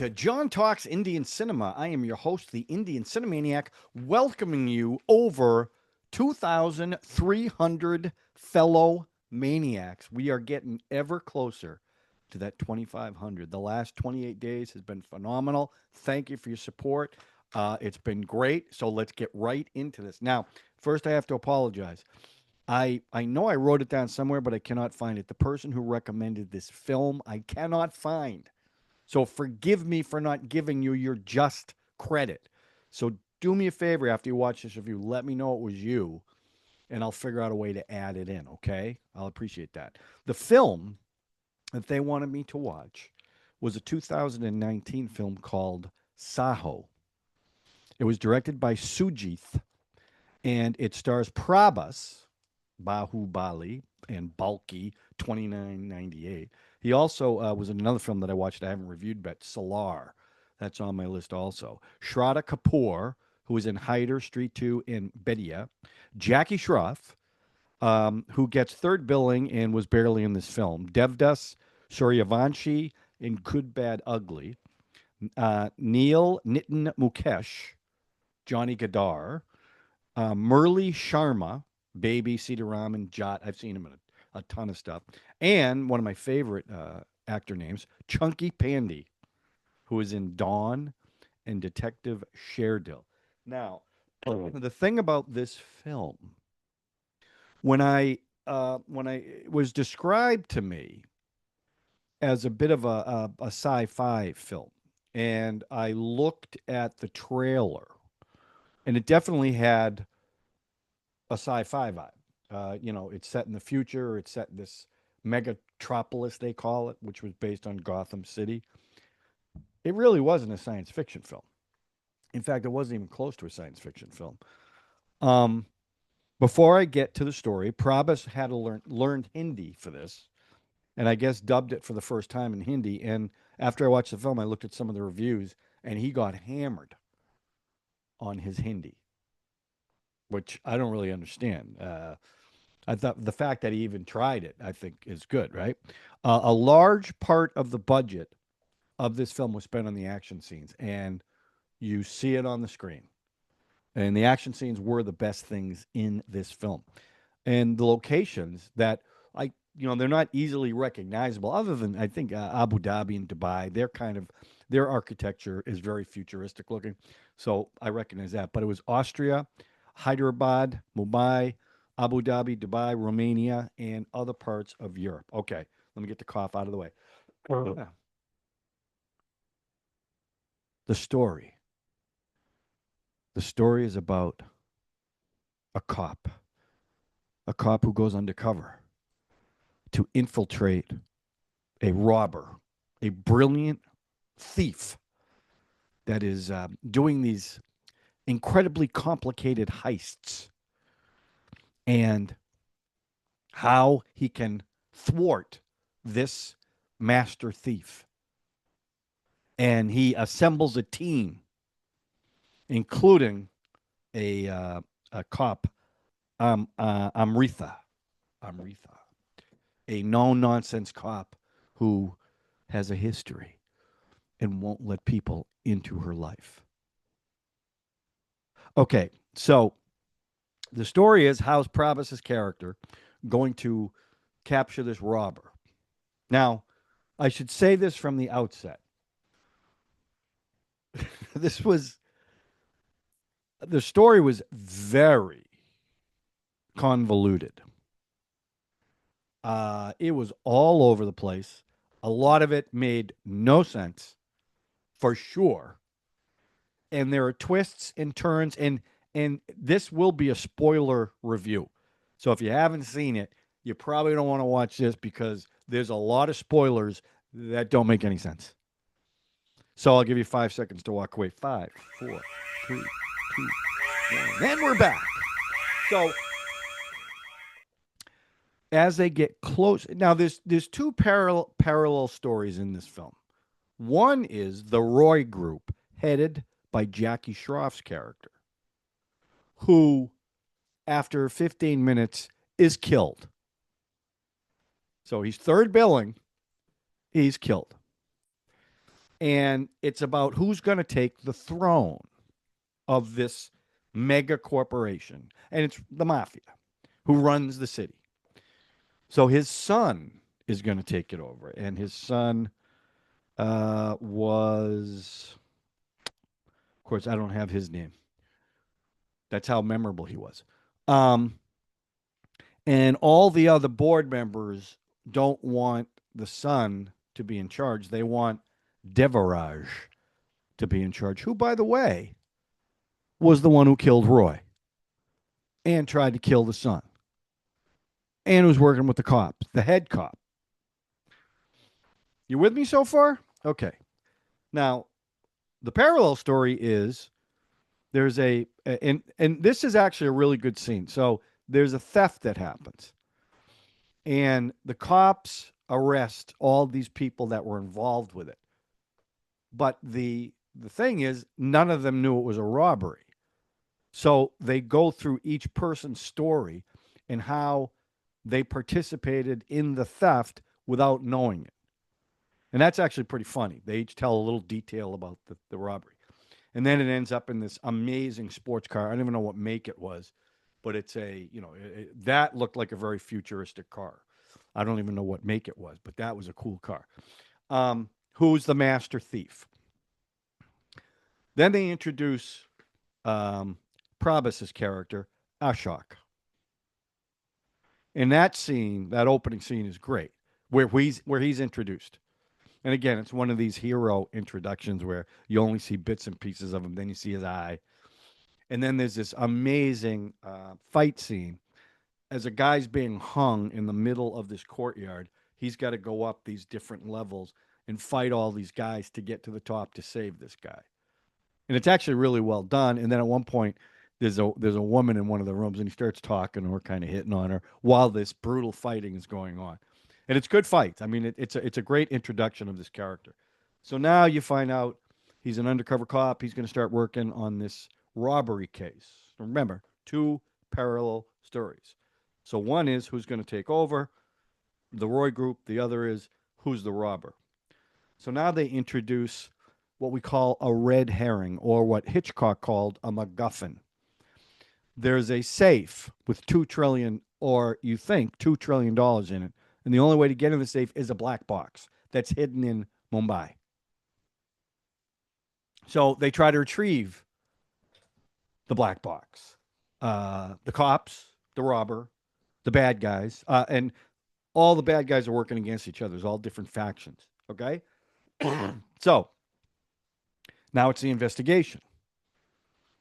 to John Talks Indian Cinema. I am your host, the Indian Cine-MANIAC, welcoming you over 2,300 fellow maniacs. We are getting ever closer to that 2,500. The last 28 days has been phenomenal. Thank you for your support. It's been great. So let's get right into this. Now, first, I have to apologize. I know I wrote it down somewhere, but I cannot find it. The person who recommended this film, I cannot find. So forgive me for not giving you your just credit. So do me a favor after you watch this review. Let me know it was you, and I'll figure out a way to add it in, okay? I'll appreciate that. The film that they wanted me to watch was a 2019 film called Saaho. It was directed by Sujeeth, and it stars Prabhas, Baahubali, and Bulky, 2998. He also was in another film that I watched I haven't reviewed, but Salaar. That's on my list also. Shraddha Kapoor, who was in Haider, Stree 2, and Bhediya. Jackie Shroff, who gets third billing and was barely in this film. Devdas, Sooryavanshi, in Good, Bad, Ugly. Neil Nitin Mukesh, Johnny Gaddaar. Murli Sharma, Baby, Sitaram, Jat. I've seen him in a ton of stuff. And one of my favorite actor names, Chunky Pandy, who is in Dawn and Detective Sherdil. Now, the thing about this film, when it was described to me as a bit of a sci-fi film, and I looked at the trailer, and it definitely had a sci-fi vibe. It's set in the future. It's set in this megatropolis, they call it, which was based on Gotham City. It really wasn't a science fiction film. In fact, it wasn't even close to a science fiction film. Before I get to the story, Prabhas had to learned Hindi for this, and I guess dubbed it for the first time in Hindi. And after I watched the film, I looked at some of the reviews, and he got hammered on his Hindi, which I don't really understand. I thought the fact that he even tried it, I think, is good, right? A large part of the budget of this film was spent on the action scenes, and you see it on the screen. And the action scenes were the best things in this film. And the locations that they're not easily recognizable, other than I think Abu Dhabi and Dubai. Their architecture is very futuristic looking, so I recognize that. But it was Austria, Hyderabad, Mumbai, Abu Dhabi, Dubai, Romania, and other parts of Europe. Okay, let me get the cough out of the way. The story. The story is about a cop who goes undercover to infiltrate a robber, a brilliant thief that is doing these incredibly complicated heists, and how he can thwart this master thief. And he assembles a team, including a cop, Amrita, a no-nonsense cop who has a history and won't let people into her life. Okay, so the story is, how's Prabhas's character going to capture this robber? Now, I should say this from the outset. The story was very convoluted. It was all over the place. A lot of it made no sense, for sure. And there are twists and turns, and this will be a spoiler review. So if you haven't seen it, you probably don't want to watch this, because there's a lot of spoilers that don't make any sense. So I'll give you 5 seconds to walk away. 5, 4, 3, 2, 1. Then we're back. So as they get close, now there's two parallel stories in this film. One is the Roy group, headed by Jackie Shroff's character, who, after 15 minutes, is killed. So he's third billing. He's killed. And it's about who's going to take the throne of this mega corporation. And it's the mafia who runs the city. So his son is going to take it over. And his son was, of course, I don't have his name. That's how memorable he was. Um, and all the other board members don't want the son to be in charge. They want Devaraj to be in charge, who, by the way, was the one who killed Roy and tried to kill the son and was working with the cop, the head cop. You with me so far? Okay. Now, the parallel story is there's and this is actually a really good scene. So there's a theft that happens, and the cops arrest all these people that were involved with it. But the thing is, none of them knew it was a robbery. So they go through each person's story and how they participated in the theft without knowing it. And that's actually pretty funny. They each tell a little detail about the robbery. And then it ends up in this amazing sports car. I don't even know what make it was, but it's that looked like a very futuristic car. I don't even know what make it was, but that was a cool car. Who's the master thief? Then they introduce Prabhas's character, Ashok. And that scene, that opening scene is great, where he's introduced. And again, it's one of these hero introductions where you only see bits and pieces of him, then you see his eye. And then there's this amazing fight scene as a guy's being hung in the middle of this courtyard. He's got to go up these different levels and fight all these guys to get to the top to save this guy. And it's actually really well done. And then at one point, there's a woman in one of the rooms, and he starts talking or kind of hitting on her while this brutal fighting is going on. And it's good fights. I mean, it's a great introduction of this character. So now you find out he's an undercover cop. He's going to start working on this robbery case. Remember, two parallel stories. So one is who's going to take over the Roy group. The other is who's the robber. So now they introduce what we call a red herring, or what Hitchcock called a MacGuffin. There's a safe with 2 trillion, or you think $2 trillion in it, and the only way to get in the safe is a black box that's hidden in Mumbai. So they try to retrieve the black box. The cops, the robber, the bad guys, and all the bad guys are working against each other. There's all different factions. Okay, so now it's the investigation,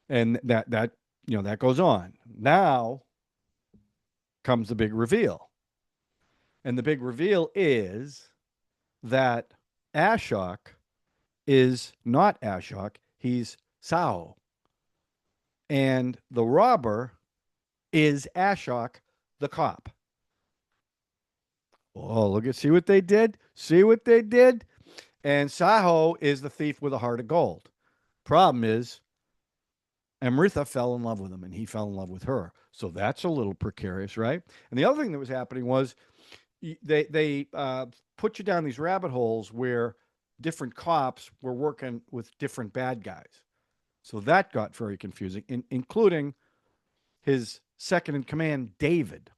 and that goes on. Now comes the big reveal, and the big reveal is that Ashok is not Ashok. He's Saaho, and the robber is Ashok, the cop. Oh, see what they did? See what they did? And Saaho is the thief with a heart of gold. Problem is, Amrita fell in love with him, and he fell in love with her. So that's a little precarious, right? And the other thing that was happening was they put you down these rabbit holes where different cops were working with different bad guys. So that got very confusing, including his second in command, David,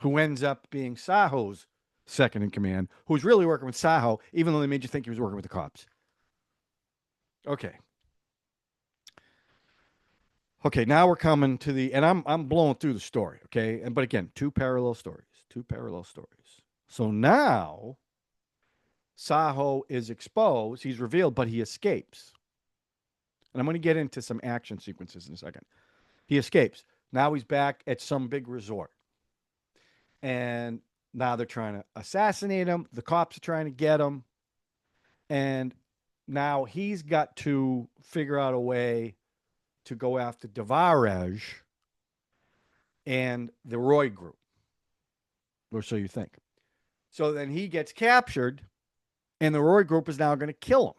who ends up being Saaho's second in command, who's really working with Saaho, even though they made you think he was working with the cops. Okay. Okay, now we're coming to and I'm blowing through the story, okay? But again, two parallel stories. So now Saaho is exposed, he's revealed, but he escapes. And I'm going to get into some action sequences in a second. He escapes. Now he's back at some big resort. And now they're trying to assassinate him. The cops are trying to get him. And now he's got to figure out a way to go after Devaraj and the Roy group. Or so you think. So then he gets captured, and the Roy group is now going to kill him.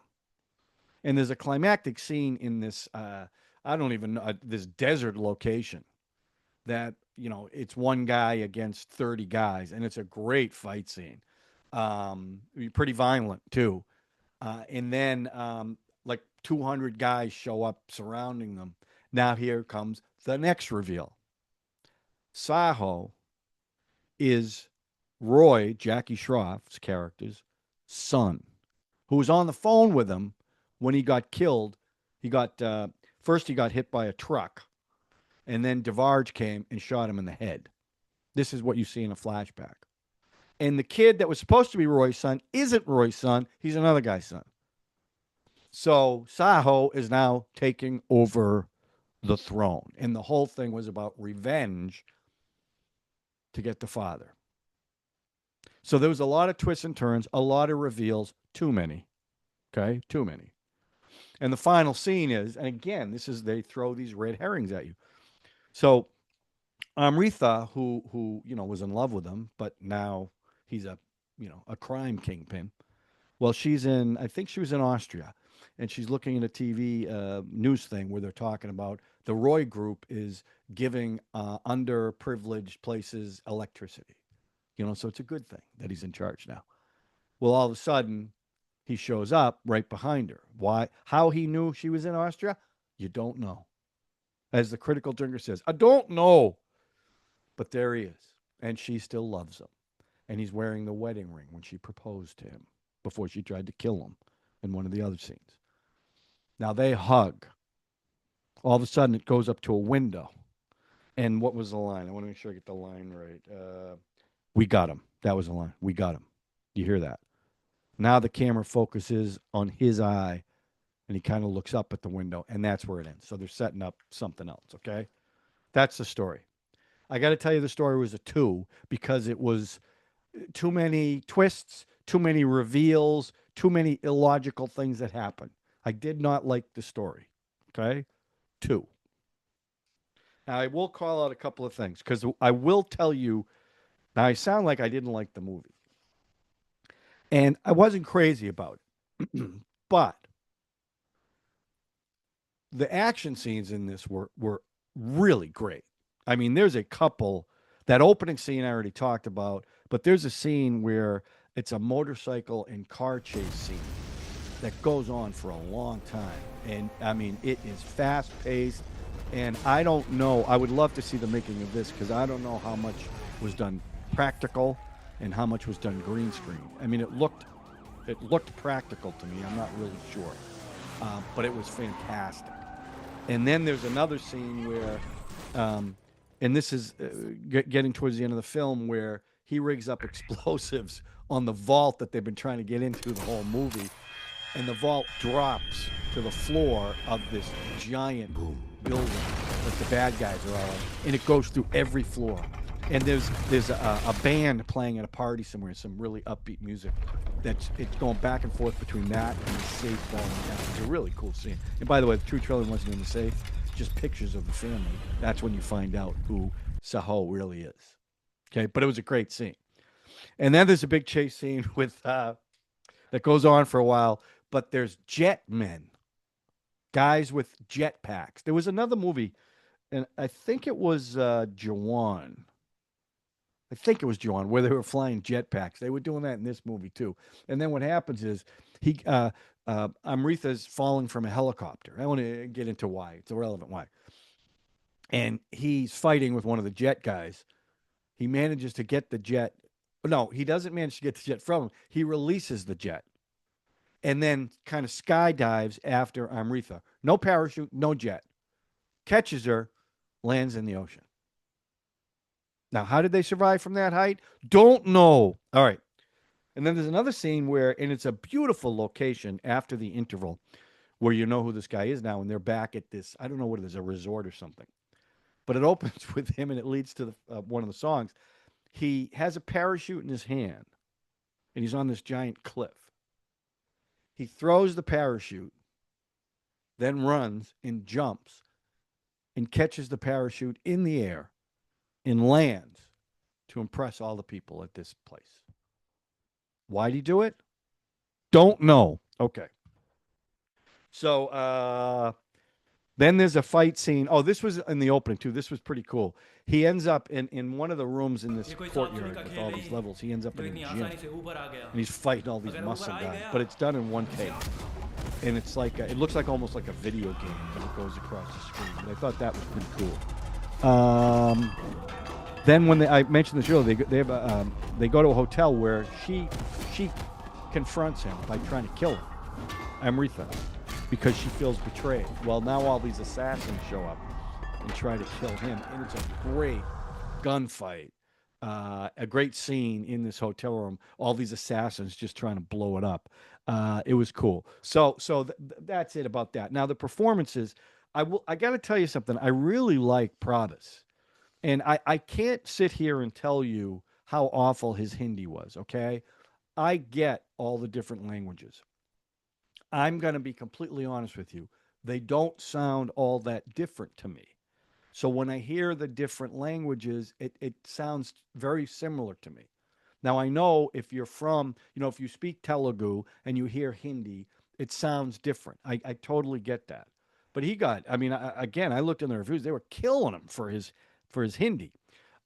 And there's a climactic scene in this, I don't even know, this desert location that, it's one guy against 30 guys, and it's a great fight scene. Pretty violent, too. And then like 200 guys show up surrounding them. Now here comes the next reveal. Saaho is Roy, Jackie Shroff's character's son, who was on the phone with him when he got killed. He got first he got hit by a truck, and then DeVarge came and shot him in the head. This is what you see in a flashback. And the kid that was supposed to be Roy's son isn't Roy's son. He's another guy's son. So Saaho is now taking over the throne. And the whole thing was about revenge to get the father. So there was a lot of twists and turns, a lot of reveals, too many. Okay, too many. And the final scene is, and again, this is they throw these red herrings at you. So Amrita, who was in love with him, but now he's a crime kingpin. Well, she's in, I think she was in Austria, and she's looking at a TV news thing where they're talking about the Roy Group is giving underprivileged places electricity. So it's a good thing that he's in charge now. Well, all of a sudden, he shows up right behind her. Why? How he knew she was in Austria? You don't know. As the critical drinker says, I don't know. But there he is, and she still loves him. And he's wearing the wedding ring when she proposed to him before she tried to kill him in one of the other scenes. Now they hug. All of a sudden, it goes up to a window. And what was the line? I want to make sure I get the line right. We got him. That was the line. We got him. You hear that? Now the camera focuses on his eye, and he kind of looks up at the window, and that's where it ends. So they're setting up something else, okay? That's the story. I got to tell you, the story was a 2 because it was too many twists, too many reveals, too many illogical things that happened. I did not like the story, okay? 2. Now, I will call out a couple of things because I will tell you. Now, I sound like I didn't like the movie. And I wasn't crazy about it. But the action scenes in this were really great. I mean, there's a couple. That opening scene I already talked about, but there's a scene where it's a motorcycle and car chase scene that goes on for a long time. And I mean, it is fast paced. And I don't know. I would love to see the making of this because I don't know how much was done practical and how much was done green screen. I mean, it looked practical to me. I'm not really sure, but it was fantastic. And then there's another scene where, and this is getting towards the end of the film, where he rigs up explosives on the vault that they've been trying to get into the whole movie, and the vault drops to the floor of this giant building that the bad guys are all in, and it goes through every floor. And there's a band playing at a party somewhere, some really upbeat music. It's going back and forth between that and the safe falling down. It's a really cool scene. And by the way, the true trailer wasn't in the safe, just pictures of the family. That's when you find out who Saaho really is. Okay, but it was a great scene. And then there's a big chase scene with that goes on for a while. But there's jet men, guys with jet packs. There was another movie, and I think it was Jawan. I think it was Jawan, where they were flying jetpacks. They were doing that in this movie too. And then what happens is Amrita's falling from a helicopter. I want to get into why. It's irrelevant why. And he's fighting with one of the jet guys. He manages to get the jet. No, he doesn't manage to get the jet from him. He releases the jet and then kind of skydives after Amrita. No parachute, no jet. Catches her, lands in the ocean. Now, how did they survive from that height? Don't know. All right. And then there's another scene where, and it's a beautiful location after the interval, where you know who this guy is now, and they're back at this, I don't know what it is, a resort or something. But it opens with him, and it leads to one of the songs. He has a parachute in his hand, and he's on this giant cliff. He throws the parachute, then runs and jumps, and catches the parachute in the air and lands to impress all the people at this place. Why'd he do it? Don't know. Okay. So Then there's a fight scene. Oh, this was in the opening too. This was pretty cool. He ends up in one of the rooms in this ये कोई सांप सीढ़ी courtyard का with खेल all नहीं these levels. He ends up जो in a इतनी gym आसानी से ऊपर आ गया। and he's fighting all these अगर ऊपर muscle आ ही guys. गया But it's done in one तो take, क्या? and it's like it looks like almost like a video game when it goes across the screen. But I thought that was pretty cool. Then when I mentioned the show, they go to a hotel where she confronts him by trying to kill him, Amrita, because she feels betrayed. Well, now all these assassins show up and try to kill him, and it's a great gunfight, a great scene in this hotel room. All these assassins just trying to blow it up. It was cool. That's it about that. Now the performances, I got to tell you something. I really like Prabhas. And I can't sit here and tell you how awful his Hindi was, okay? I get all the different languages. I'm going to be completely honest with you. They don't sound all that different to me. So when I hear the different languages, it sounds very similar to me. Now, I know if you're from, if you speak Telugu and you hear Hindi, it sounds different. I totally get that. But I mean, again, I looked in the reviews; they were killing him for his Hindi.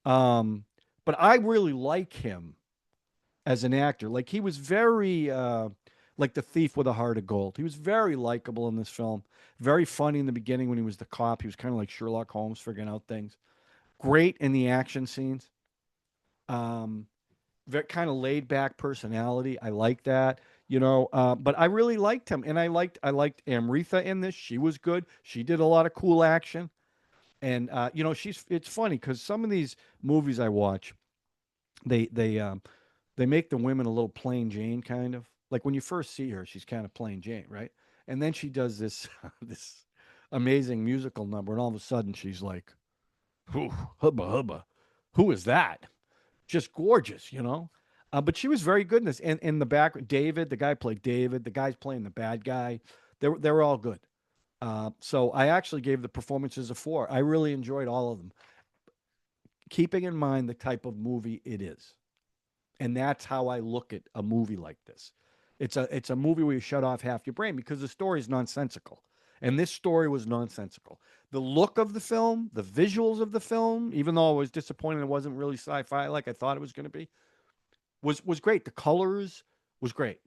Um, but I really like him as an actor. Like he was very like the thief with a heart of gold. He was very likable in this film. Very funny in the beginning when he was the cop. He was kind of like Sherlock Holmes, figuring out things. Great in the action scenes. Um, very kind of laid back personality. I like that. But I really liked him, and I liked Amrita in this. She was good. She did a lot of cool action, and it's funny because some of these movies I watch, they they um, they make the women a little plain Jane kind of. Like when you first see her, she's kind of plain Jane, right? And then she does this this amazing musical number, and all of a sudden she's like, "Whew, hubba hubba, who is that?" Just gorgeous. But she was very good in this. And in the back, David, the guy played David. The guy's playing the bad guy. They were all good. So I actually gave the performances a 4. I really enjoyed all of them, keeping in mind the type of movie it is. And that's how I look at a movie like this. It's a movie where you shut off half your brain because the story is nonsensical. And this story was nonsensical. The look of the film, the visuals of the film, even though I was disappointed it wasn't really sci-fi like I thought it was going to be, was great. The colors was great.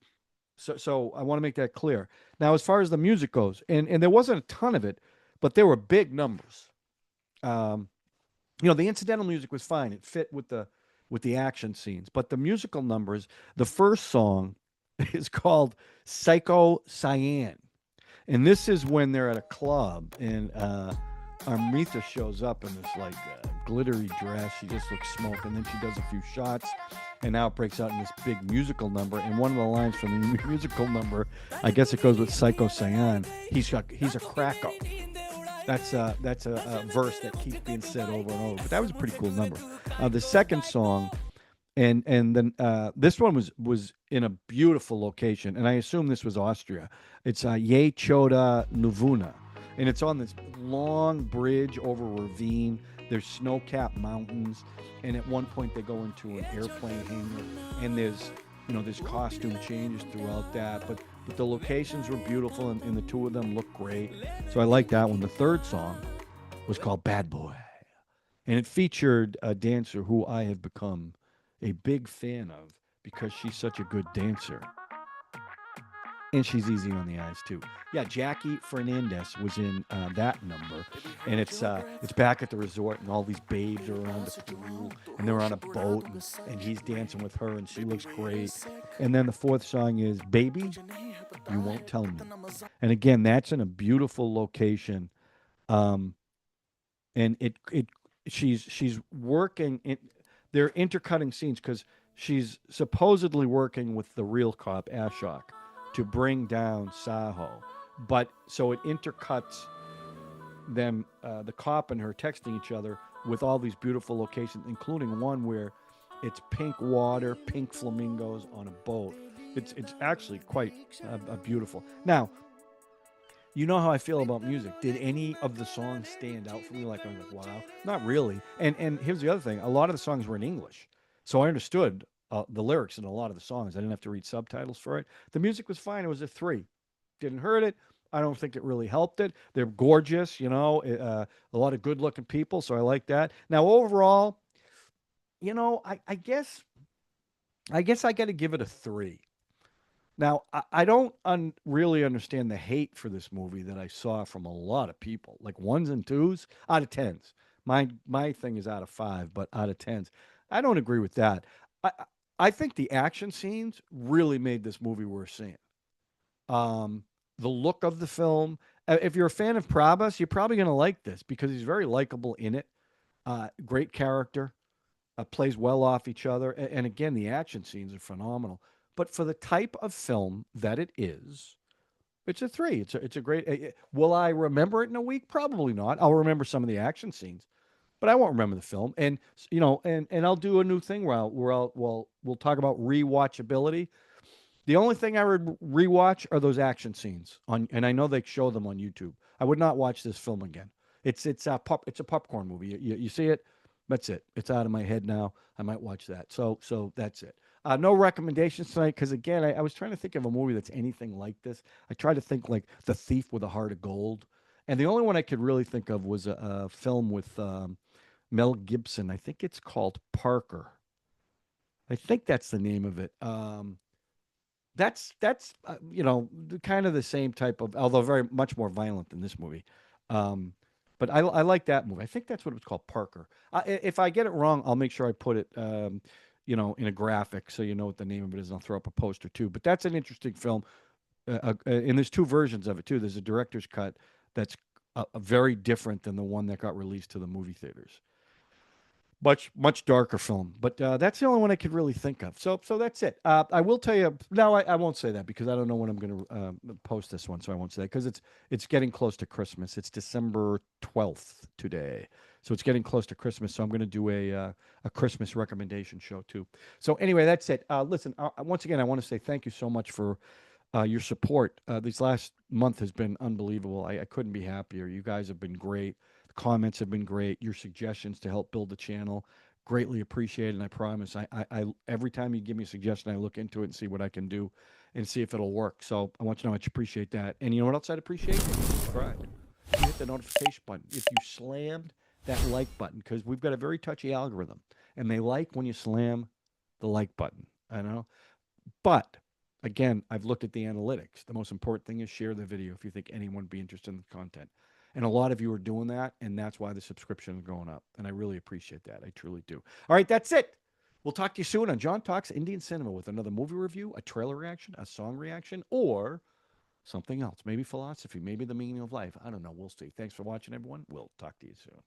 So I want to make that clear. Now, as far as the music goes, and there wasn't a ton of it, but there were big numbers. Um, the incidental music was fine. It fit with the action scenes. But the musical numbers, the first song is called Psycho Cyan. And this is when they're at a club and Amrita shows up in this like glittery dress. She just looks smoke, and then she does a few shots, and now it breaks out in this big musical number. And one of the lines from the musical number, I guess it goes with Psycho Cyan. He's a cracko. That's a verse that keeps being said over and over. But that was a pretty cool number. The second song, and then this one was in a beautiful location, and I assume this was Austria. It's Ye Choda Nuvuna, and it's on this long bridge over a ravine. There's snow-capped mountains, and at one point they go into an airplane hangar, and there's costume changes throughout that, but the locations were beautiful, and the two of them look great. So I like that one. The third song was called Bad Boy, and it featured a dancer who I have become a big fan of because she's such a good dancer. And she's easy on the eyes too. Yeah, Jackie Fernandez was in that number, and it's back at the resort, and all these babes are around the pool, and they're on a boat, and he's dancing with her, and she looks great. And then the fourth song is "Baby, You Won't Tell Me," and again, that's in a beautiful location, um, and it she's working. They're intercutting scenes because she's supposedly working with the real cop Ashok to bring down Saaho, but so it intercuts them, the cop and her texting each other with all these beautiful locations, including one where it's pink water, pink flamingos on a boat. It's actually quite beautiful. Now, you know how I feel about music. Did any of the songs stand out for me? Like I was like, wow, not really. And here's the other thing: a lot of the songs were in English, so I understood the lyrics in a lot of the songs. I didn't have to read subtitles for it. The music was fine. It was a 3. Didn't hurt it. I don't think it really helped it. They're gorgeous, a lot of good looking people, so I like that. Now overall, I guess I got to give it a 3. Now, I don't really understand the hate for this movie that I saw from a lot of people, like ones and twos out of tens. My thing is out of 5, but out of tens, I don't agree with that. I think the action scenes really made this movie worth seeing. Um, the look of the film. If you're a fan of Prabhas, you're probably going to like this because he's very likable in it. Great character, plays well off each other, and again, the action scenes are phenomenal. But for the type of film that it is, it's a 3. It's a great. Will I remember it in a week? Probably not. I'll remember some of the action scenes, but I won't remember the film. And and I'll do a new thing we'll talk about rewatchability. The only thing I would rewatch are those action scenes on, and I know they show them on YouTube. I would not watch this film again. It's a popcorn movie. You see it, that's it. It's out of my head now. I might watch that. So that's it. No recommendations tonight because again, I was trying to think of a movie that's anything like this. I tried to think like The Thief with a Heart of Gold, and the only one I could really think of was a film with Mel Gibson. I think it's called Parker. I think that's the name of it. Kind of the same type of, although very much more violent than this movie. Um, but I like that movie. I think that's what it was called, Parker. If I get it wrong, I'll make sure I put it, in a graphic so you know what the name of it is. And I'll throw up a poster too. But that's an interesting film. And there's two versions of it too. There's a director's cut that's very different than the one that got released to the movie theaters. Much darker film, but that's the only one I could really think of. So that's it. I will tell you. No, I won't say that because I don't know when I'm going to post this one, so I won't say that because it's getting close to Christmas. It's December 12th today, so it's getting close to Christmas. So I'm going to do a Christmas recommendation show too. So anyway, that's it. Listen, once again, I want to say thank you so much for your support. This last month has been unbelievable. I couldn't be happier. You guys have been great. The comments have been great. Your suggestions to help build the channel, greatly appreciated. And I promise, I every time you give me a suggestion, I look into it and see what I can do and see if it'll work. So I want you to know I appreciate that. And you know what else I'd appreciate? If you subscribe. You hit the notification button. If you slammed that like button, because we've got a very touchy algorithm, and they like when you slam the like button. I know. But again, I've looked at the analytics. The most important thing is share the video if you think anyone would be interested in the content. And a lot of you are doing that, and that's why the subscription is going up. And I really appreciate that. I truly do. All right, that's it. We'll talk to you soon on John Talks Indian Cinema with another movie review, a trailer reaction, a song reaction, or something else. Maybe philosophy, maybe the meaning of life. I don't know. We'll see. Thanks for watching, everyone. We'll talk to you soon.